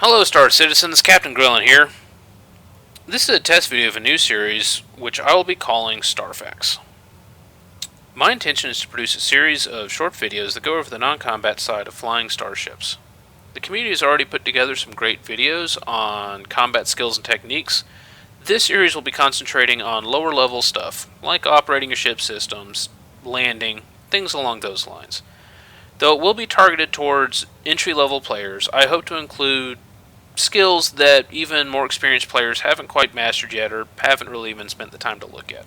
Hello Star Citizens, Captain Grillin here. This is a test video of a new series which I will be calling StarFacts. My intention is to produce a series of short videos that go over the non-combat side of flying starships. The community has already put together some great videos on combat skills and techniques. This series will be concentrating on lower level stuff, like operating a ship systems, landing, things along those lines. Though it will be targeted towards entry-level players, I hope to include skills that even more experienced players haven't quite mastered yet or haven't really even spent the time to look at.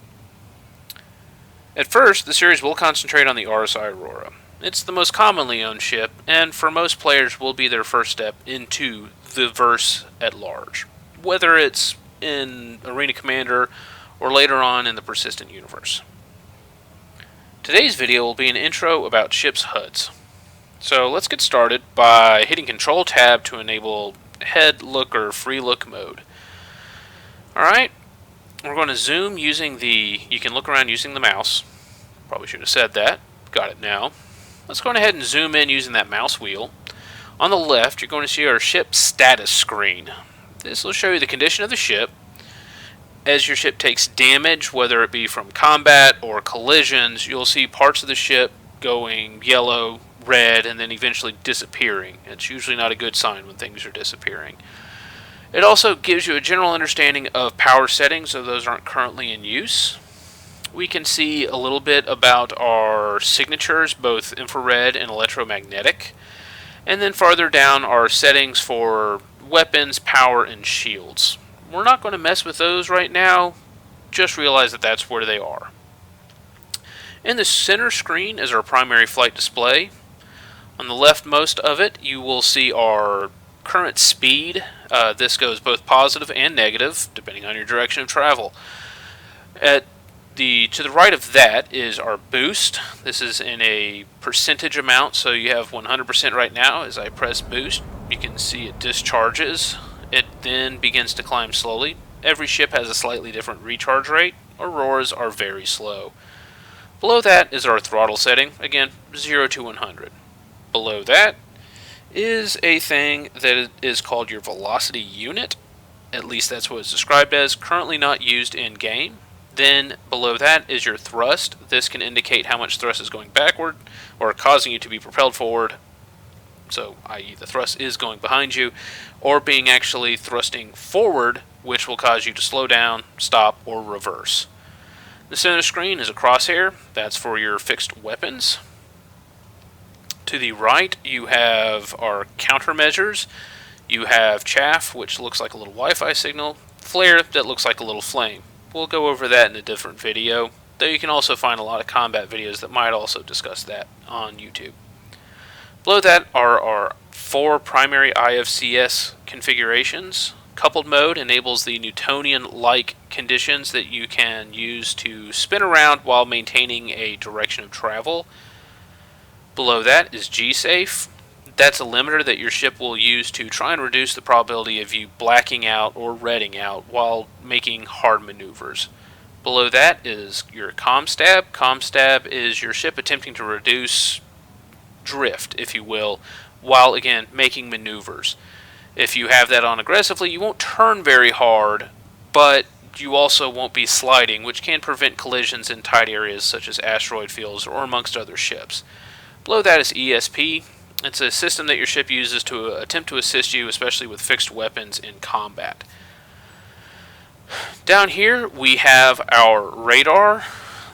At first, the series will concentrate on the RSI Aurora. It's the most commonly owned ship, and for most players will be their first step into the verse at large, whether it's in Arena Commander or later on in the Persistent universe. Today's video will be an intro about ships' HUDs. So let's get started by hitting Control Tab to enable head look or free look mode. Alright, we're going to zoom using you can look around using the mouse. Probably should have said that. Got it now. Let's go ahead and zoom in using that mouse wheel. On the left, you're going to see our ship status screen. This will show you the condition of the ship. As your ship takes damage, whether it be from combat or collisions, you'll see parts of the ship going yellow, red, and then eventually disappearing. It's usually not a good sign when things are disappearing. It also gives you a general understanding of power settings, so those aren't currently in use. We can see a little bit about our signatures, both infrared and electromagnetic. And then farther down are settings for weapons, power, and shields. We're not going to mess with those right now, just realize that that's where they are. In the center screen is our primary flight display. On the leftmost of it, you will see our current speed. This goes both positive and negative, depending on your direction of travel. To the right of that is our boost. This is in a percentage amount, so you have 100% right now. As I press boost, you can see it discharges. It then begins to climb slowly. Every ship has a slightly different recharge rate. Auroras are very slow. Below that is our throttle setting, again, 0 to 100. Below that is a thing that is called your velocity unit. At least that's what it's described as, currently not used in game. Then below that is your thrust. This can indicate how much thrust is going backward or causing you to be propelled forward. So, i.e. the thrust is going behind you, or being actually thrusting forward, which will cause you to slow down, stop, or reverse. The center screen is a crosshair. That's for your fixed weapons. To the right, you have our countermeasures. You have chaff, which looks like a little Wi-Fi signal. Flare, that looks like a little flame. We'll go over that in a different video, though you can also find a lot of combat videos that might also discuss that on YouTube. Below that are our 4 primary IFCS configurations. Coupled mode enables the Newtonian-like conditions that you can use to spin around while maintaining a direction of travel. Below that is G-Safe. That's a limiter that your ship will use to try and reduce the probability of you blacking out or redding out while making hard maneuvers. Below that is your ComStab. ComStab is your ship attempting to reduce drift, if you will, while again making maneuvers. If you have that on aggressively, you won't turn very hard, but you also won't be sliding, which can prevent collisions in tight areas such as asteroid fields or amongst other ships. Below that is ESP. It's a system that your ship uses to attempt to assist you, especially with fixed weapons in combat. Down here we have our radar.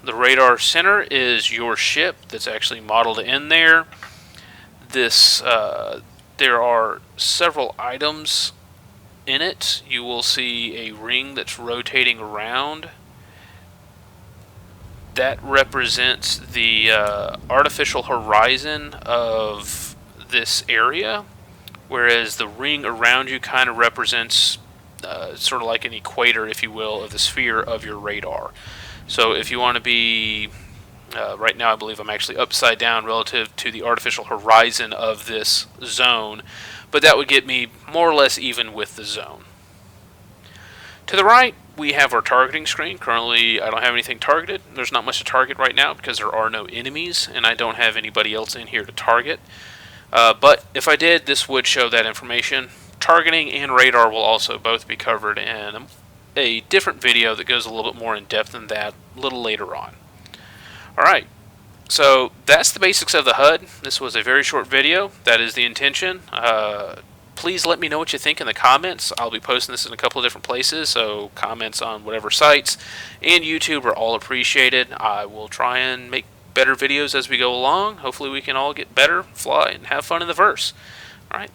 The radar center is your ship that's actually modeled in there. There are several items in it. You will see a ring that's rotating around. That represents the artificial horizon of this area, whereas the ring around you kind of represents sort of like an equator, if you will, of the sphere of your radar. So if you want to be, right now I believe I'm actually upside down relative to the artificial horizon of this zone, but that would get me more or less even with the zone. To the right, we have our targeting screen. Currently, I don't have anything targeted. There's not much to target right now because there are no enemies, and I don't have anybody else in here to target. But if I did, this would show that information. targeting and radar will also both be covered in a different video that goes a little bit more in depth than that a little later on. Alright, so that's the basics of the HUD. This was a very short video. That is the intention. Please let me know what you think in the comments. I'll be posting this in a couple of different places, so comments on whatever sites and YouTube are all appreciated. I will try and make better videos as we go along. Hopefully we can all get better, fly, and have fun in the verse. Alright,